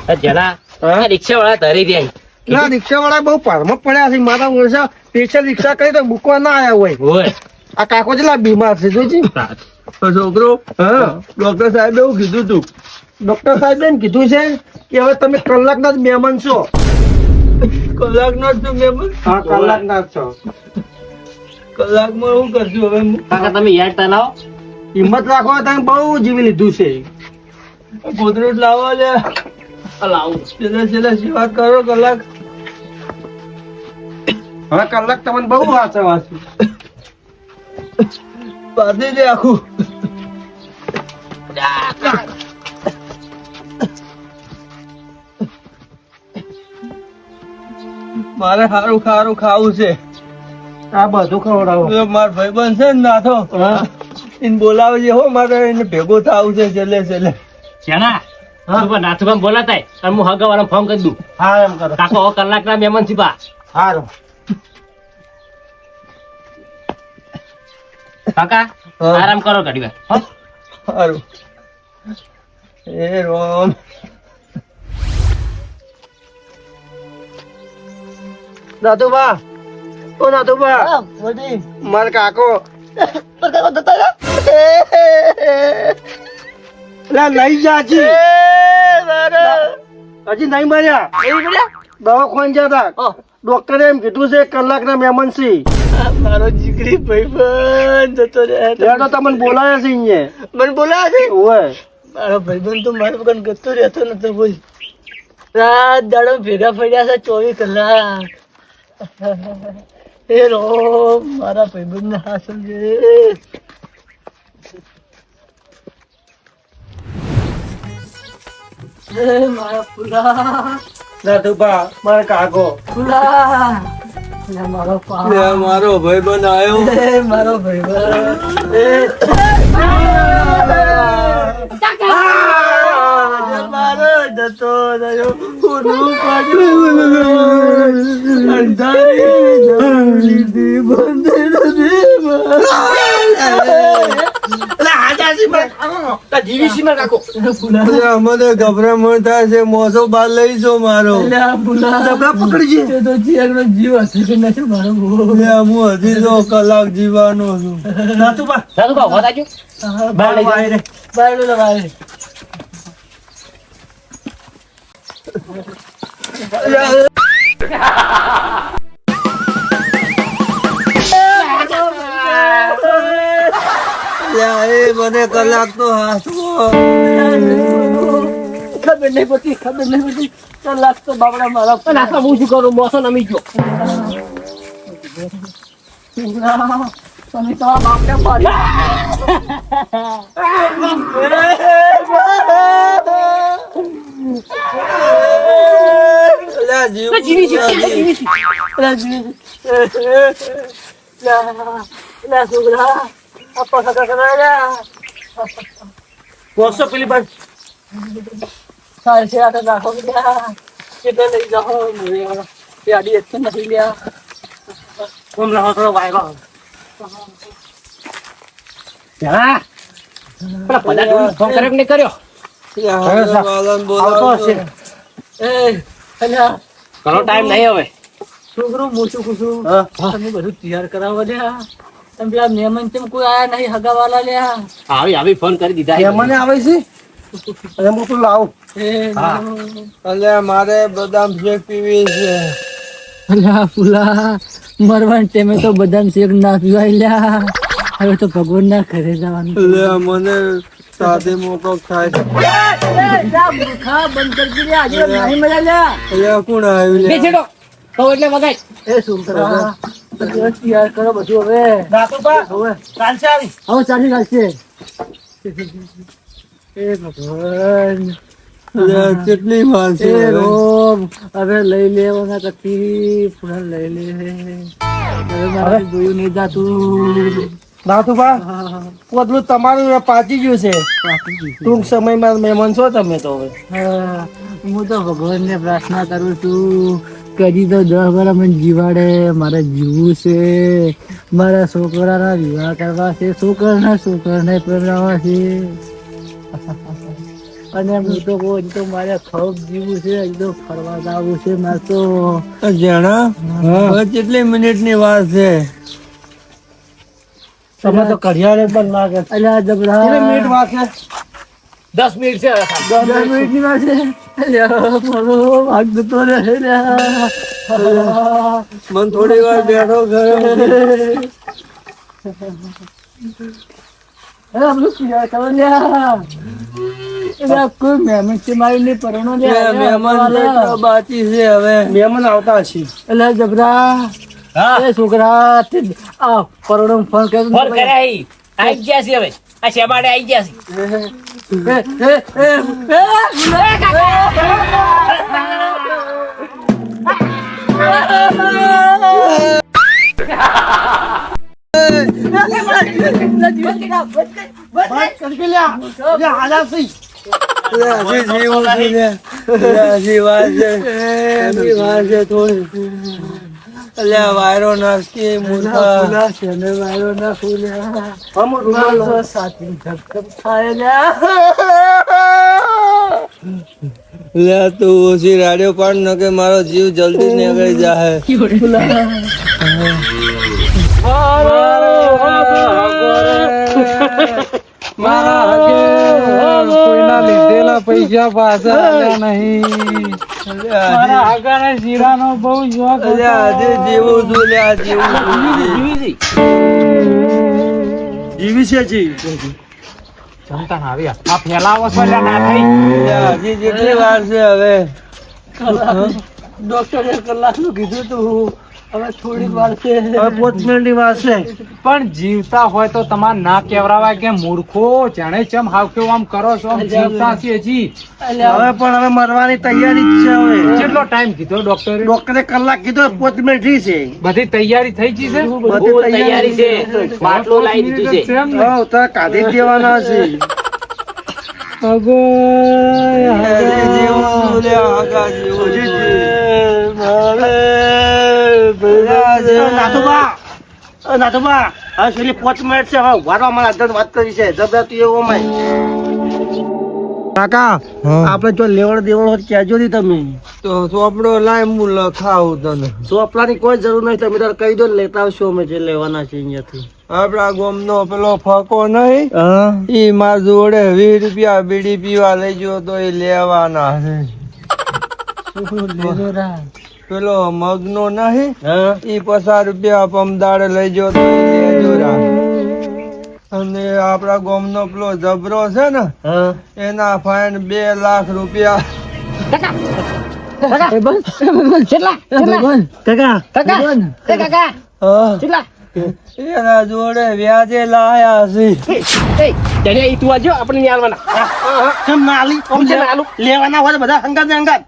જરા રિક્ષા વાળા ધરી દે ના રિક્ષા વાળા બહુ પારમાં પડ્યા છે મારા વર્ષા સ્પેશિયલ રિક્ષા કરી તો મૂકવા ના આવ્યા હોય આ કાકો જેટલા બીમાર છે જોજી છોકરો ડોક્ટર સાહેબ એવું કીધું તું ડોક્ટર સાહેબે એમ કીધું છે કે હવે તમે કલાકના જ મહેમાન છો. કલાકનો જ તું મહેમાન? હા કલાકના જ છો. કલાકમાં શું કરશું હવે? કાકા તમે યાદ તનાવો હિંમત રાખો તમે બહુ જીવી લીધું છે. ગોદડું જ લાવો લે. લાવું છેલ્લે સેવા કરો કલાક. હવે કલાક તમને બહુ વાંચવા છે. બાંધી દે આખું. મારે સારું ખારું ખાવું છે. આ બધું ખવડાવો. મારો ભાઈબંધ છે ને નાથો એને બોલાવજે હો મારે એને ભેગો થવું છે છેલ્લે. શેના નાથુભાઈ બોલાતા હું હગા વાળા ફોન કરી દઉં. હા એમ કરો. કાકો કલાકના મહેમાન છે બા. સારું કાકા આરામ કરો ઘડી વાર. સારું એ રોમ. નાથુબા ઓ નાથુબા મારા કાકો લઈ જા હજી નહીં મર્યા દવાખાને જતા ડોક્ટરે એમ કીધું છે કલાકના મહેમાન છે. મારો જીગરી ભાઈબંધ જતો ત્યાં તો તમને બોલાયા છે અહીંયા. મને બોલાવે છે? ઓય મારો ભાઈબંધ તો મારા વગર ગતો રહેતો નતો. બોલ રાત દાડો ભેગા પડ્યા છે 24 કલાક. એ રો મારા ભાઈબંધ ને હાસલ છે. મારા પુલા નાથુબા મારા કાકો પુલા મારો મારો ભાઈબંધ આવ્યો. મારો ભાઈબંધ મારો જતો રહ્યો. પૂરું પાડ્યું અંધારી મને ગભરામણ થાય છે. મોસો બાર લઈ જો મારો પકડી છે તો જીવ હશે નથી મારો. હું હજી તો કલાક જીવાનો છું. નાથુબા બહાર લઈ જાઓ. બાય મને કલાક તો ખબર નહીં પડતી કલાક તો બાબડા મારા નાસ્તા હું શું કરું મોસો નમી ગયો. તમે તમારા બાપને કોસો પેલી બાજુ સારી છે આ રાખો કેટલે લઈ જાઓ આડી એક નથી લ્યા કોમ લાવો થોડો વાયરો જરા પેલા પદાર્થ ફોન કર્યો કે નહીં કર્યો? આવતો હશે. ઘણો ટાઈમ નહીં હવે. છોકરો મોટું કુછું તમે બધું તૈયાર કરાવો લ્યા. તમે પેલા મહેમાન તેમ કોઈ આયા નહીં હગાવાલા લ્યા. આવી ફોન કરી દીધા. મને આવે છે એમ હું લાવું. મારે બદામ શેક પીવી છે. અલ્યા ફુલા મરવાન ટેમે તો બદામ શેક ના પીવાય લ્યા. હવે તો ભગવાન ના ઘરે જવાનું. મને સાથે મોકો થાય છે. બંધ કરી દે આજે નહીં મજા લ્યા. કોણ આવ્યું બે છેડો તો એટલે વગાઈ. એ છોકરા તૈયાર કરો બધું હવે. નાથુબા ચાલશે આવી. હવે ચાલી ચાલશે. એ ભગવાન કેટલી વાર છે એ રોમ હવે લઈ લેવાના કથી ફૂલ લઈ લે. હવે મારે જોયું નહીં જાતું. નાથુબા પોતલું તમારું પાચી ગયું છે. ટૂંક સમયમાં મહેમાન છો તમે તો હવે. હું તો ભગવાનને પ્રાર્થના કરું છું કે હજી તો 10 વર્ષ મને જીવાડે. મારે જીવવું છે. મારા છોકરાના વિવાહ કરવા છે. છોકરાને પરણાવવા છે. અને હું તો કહું હજી તો મારે ખૂબ જીવું છે, હજી તો ફરવા જવું છે મારે તો. જણા હવે કેટલી મિનિટની વાત છે? તમે તો કઢિયાળે પણ લાગે. અલ્યા જબરા કેટલી મિનિટ વાત છે? 10 મિનિટ છે હવે ખાલી. 10 મિનિટની વાત છે. અલ્યા મારો ભાગ જતો રહે લ્યા. મને થોડી વાર બેઠો ઘરે. અરે આપણું પિયા કરો લ્યા. અલ્યા કોઈ મહેમાન છે મારી નહીં પરણો લ્યા. મહેમાન બેઠા બાકી છે, હવે મહેમાન આવતા હશે. અલ્યા જબરા હા એ છોકરા તે આ પરણો ફોન કર્યો ફોન કર્યા ઈ. આઈ ગયા છે હવે આ શેબાડે આઈ ગયા વાયરો નાખી મૂર્ખા વાયરો ના ફૂલ્યા હમ રૂમાલ લો. સાચી ધબધબ થાય લ્યા. લે તું ઓછી રાડિયો પાડ ન કે મારો જીવ જલ્દી નીકળી જાય. કોઈના લીધેલા પૈસા પાછા આવ્યા નહીં. મારા આગળના શીરાનો બહુ શોખ હતો. જીવું છું લ્યા, જીવું જીવી છે જી. જમતા ના આવ્યા આ ફેલાવો છો એટલે ના થઈ. હજી જેટલી વાર છે હવે? ડોક્ટરે કલાકનું કીધું તું હવે થોડીક વાર છે. 5 મિનિટની વાર છે. પણ જીવતા હોય તો તમારે ના કેવરાવાય કે મૂર્ખો જાણે ચમ હાવ કેવું આમ કરો છો આમ જીવતા છીએ જી. હવે પણ હવે મરવાની તૈયારી જ છે. હવે કેટલો ટાઈમ કીધો ડોક્ટરે? ડોક્ટરે કલાક કીધો, 5 મિનિટ થઈ છે. બધી તૈયારી થઈ ગઈ છે? બહુ તૈયારી છે. બાટલો લાવી દીધું છે. એમ ને? હા તારે કાઢી જ દેવાના છે. અગો જીવું છું લ્યા, આગા જીવું છું. નાથુબા, નાથુબા, હવે છેલ્લી 5 મિનિટ છે. હવે વારવા મારા અંદર વાત કરી છે. જબરાતી એવું અમાય. કાકા આપણે જો લેવડ દેવડ હોય કહેજો નહીં તમે. તો ચોપડો લાય, હું લખાવું તને. ચોપડાની કોઈ જરૂર નહીં, તમે તારે કહી દો ને લેતા આવશો અમે જે લેવાના છે અહીંયાથી. આપડા ગામનો પેલો ફકો નહીં, ઈ માર જોડે 20 રૂપિયા બીડી પીવા લઈ ગયો તો એ લેવાના છે. પેલો મગનો નહીં, ઈ 50 રૂપિયા પમદાડે લઈ ગયો તો એ લેજો રા. અને આપડા ગામનો પેલો જબરો છે ને, એના ફાઈન 2 લાખ રૂપિયા. એના જોડે વ્યાજે લાયા છે. લેવાના હોય બધા હંગાત ને હંગાત.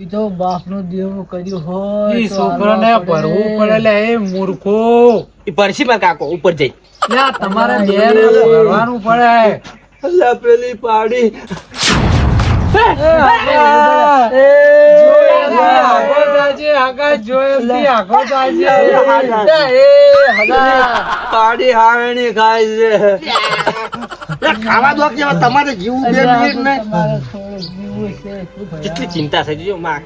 ઈ તો બાપનું દેવું કર્યું હોય ઈ તો છોકરાને હાલવા ભરવું પડે લે એ મૂર્ખો. ઈ પરસી માં કાકો ઉપર જઈ. લ્યા, તમારે બેને ભરવાનું પડે. અલ્યા પેલી પાડી. પાડી હાવેણી ખાય છે. ખાવા દો કે તમારે જીવું 2 મિનિટ ને. મારે થોડું જીવવું છે. શું ભલા? કેટલી ચિંતા છે જો માં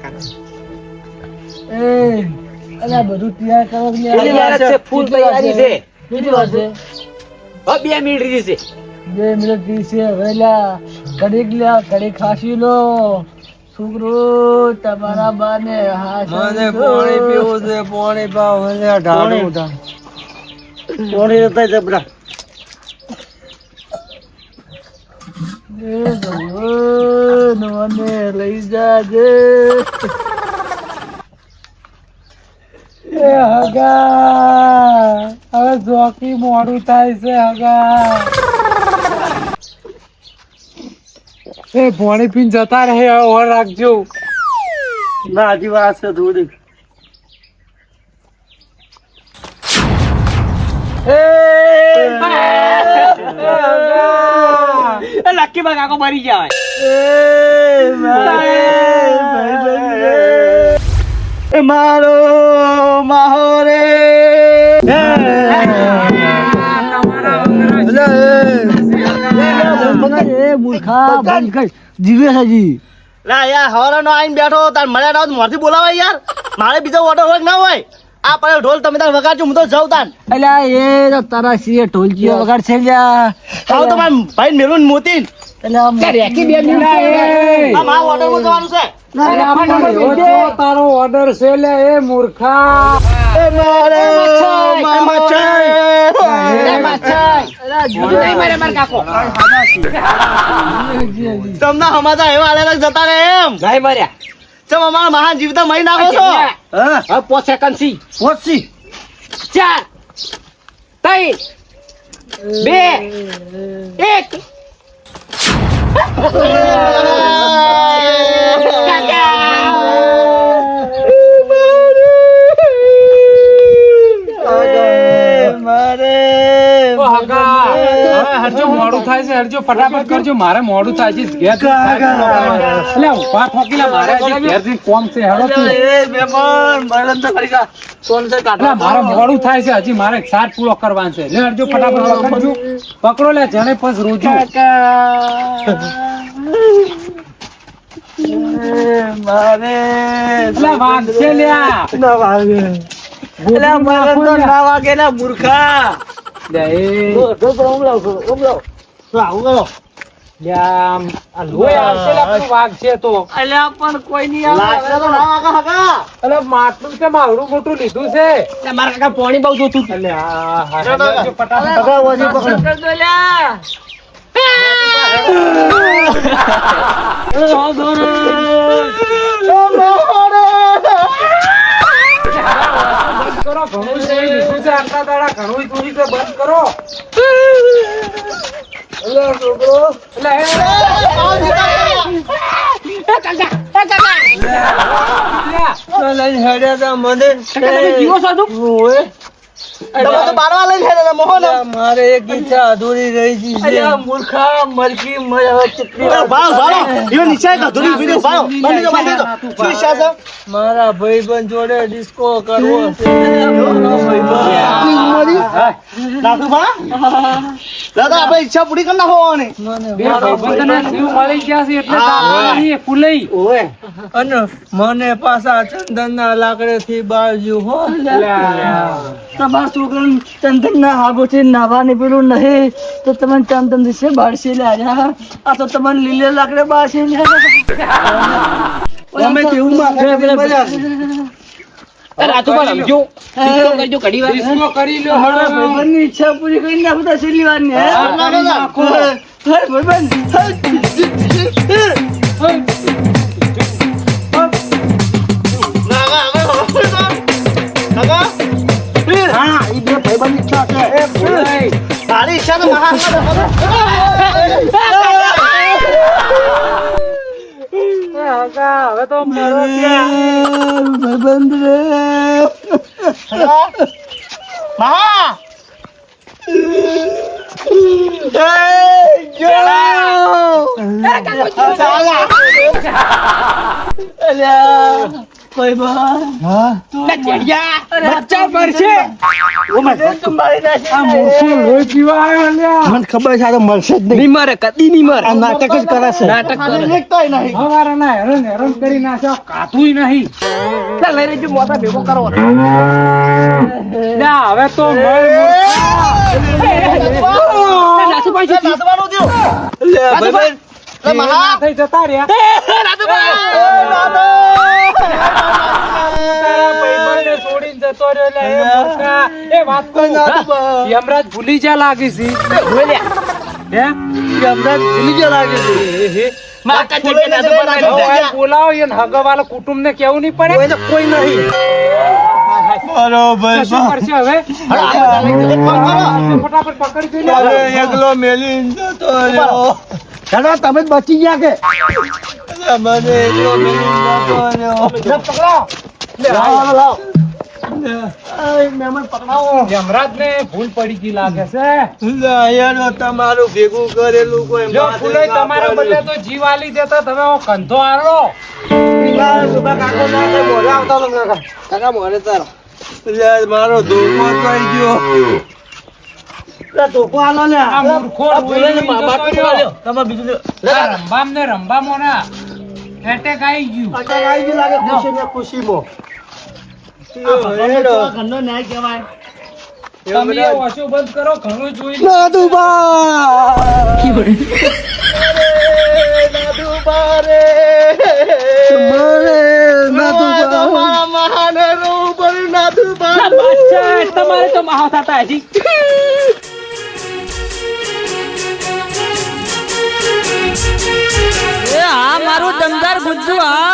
એ અલા બધું તૈયાર કરો ને. કેટલી વાર છે? ફૂલ તૈયારી છે. કેટલી વાર છે? હવે 2 મિનિટ રહી છે. 2 મિનિટ થી છે. હવે લ્યા કડીક લ્યા કડીક ખાસી લો. છોકરો તમારા બાને મને પાણી પીવું છે. પાણી પાવ ઢાળું પાણી હતા જબરા. એ ભગવાન મને લઈ જાજે. એ હગા હવે જોકી મોડું થાય છે હગા. એ પાણી પીને જતા રહે ઓર રાખજો. ના હજી વાત છે થોડીક. લકી માં કાકો મરી જાય. મારો માહોરે મૂર્ખા બંધ કર જીવે છે જી લા યાર હવારનો આઈને બેઠો તાર મળ્યા ના મોરથી બોલાવાય યાર મારે બીજો ઓર્ડર હોય કે ના હોય આ પડ્યો ઢોલ તમે તાર વગાડજો હું તો જાઉં તાન અલ્યા એ તો તારા સીએ ઢોલજીઓ વગાડ છે લ્યા આવ તો મારા ભાઈ મેલુન મોતીન અલ્યા રેકી બે મિનિટ આ મારા ઓર્ડર માં જવાનું છે તારો ઓર્ડર છે લે એ મૂર્ખા એ મારે તમને હમાતા એવા આલેલા જતા રહે એમ નહીં મર્યા ચમ અમારા મહાન જીવતા મહી નાખો છો હવે 5 સેકન્ડ સી પહોંચી 4 3 2 1 હરજો મોડું થાય છે હરજો ફટાફટ કરજો મારે મોડું થાય છે ઘેર એટલે ઉભા ઠોકીલા મારે હજી ઘેરથી કોમ છે હેડો તું. એટલે મારે મોડું થાય છે હજી મારે સાત પૂરો કરવાનો છે લે હરજો ફટાફટ પકડજો પકડો લે જણે પસ રોજો એટલે વાગશે લ્યા મૂર્ખા લે એ લ્યા આ લોહી આવશે લે આપણું વાગશે તો પણ કોઈ નહીં લાગશે તો ના વાગા હગા અલે માટલું કે માવડું મોટું લીધું છે મારા કાકા પાણી બહુ જોતું અલે આ હરજો ફટાફટ હગા વધી પકડો કરો ઘણું છે લીધું છે આટલા દાડા ઘણું દૂરી છે બંધ કરો મારે એક ઈચ્છા અધૂરી રહી ગઈ છે મૂર્ખા મરકી મારા ભાઈબંધ જોડે ડિસ્કો કરવો છે દાદા આપણે ઈચ્છા પૂરી કરી નાખો બે ભાઈબંધને જીવ મળી ગયા છે એટલે તારું નહીં, ફૂલઈ. અને મને પાછા ચંદન ના લાકડે થી બાળ્યું હો તમારા છોકરાને ચંદન ના હાગોથી નાવાની પેલું નહીં તો તમને ચંદન દિવસે બાળશે લ્યા આ તો તમને લીલે લાકડે બાળશે અમે કેવું ડિસ્કો કરી લ્યો મારા ભાઈબંધની ઈચ્છા પૂરી કરી નાખું તો છેલ્લી વાર ને તારી ઈચ્છા તો હવે તો ભાઈબંધ રે મહા બચ્ચા પડશે આ મૂર્ખો લોહી પીવા આવ્યો લ્યા મને ખબર છે આ તો મળશે જ નહીં મરે કદી નહીં મરે આ નાટક જ કરે છે નાટક કરે. હવારે ના હેરાન હેરાન કરી નાખ્યો કાતુંય નહીં લઈ લેજો મોટા ભેગો કરો લ્યા હવે તો મળ ના થઈ જતા રહ્યા તારા ભાઈબંધને છોડીને જતો રહ્યો લે એ મૂર્ખા. એ વાત કહું યમરાજ ભૂલી જા લાગી છે હે ભૂલી ગયા લાગે છે બોલાવો એને હગાવાળા કુટુંબ ને કેવું નહીં પડે કોઈ નહીં બરોબર શું કરશે હવે ફટાફટ પકડી દે એકલો મેલી જતો રહ્યો તમે જ બચી ગયા કે મને એકલો મેલી જતો રહ્યો યમરાજ ને ભૂલ પડી ગઈ લાગે છે તમારું ભેગું કરેલું કોઈ જો ફૂલે તમારા બદલે તો જીવ આલી દેતા તમે ઓ કંધો આરો મારો ધોકો થઈ ગયો લે ધોકો આલો લે આ મૂર્ખો આ ભૂલે ને રોઈ બાપ જતો રહ્યો. તમે બીજું લે આ રંભામ ને રંભામો ના એટેક આવી ગયું. અટક આવી ગયું લાગે ખુશી ને ખુશીમાં ઘરનો ન્યાય કહેવાય. તમે એ ઓછો બંધ કરો, ઘણું જોઈ લો. તમારે તો મહા થતા હજી એ હા મારું દમદાર ગુજ્જુ હા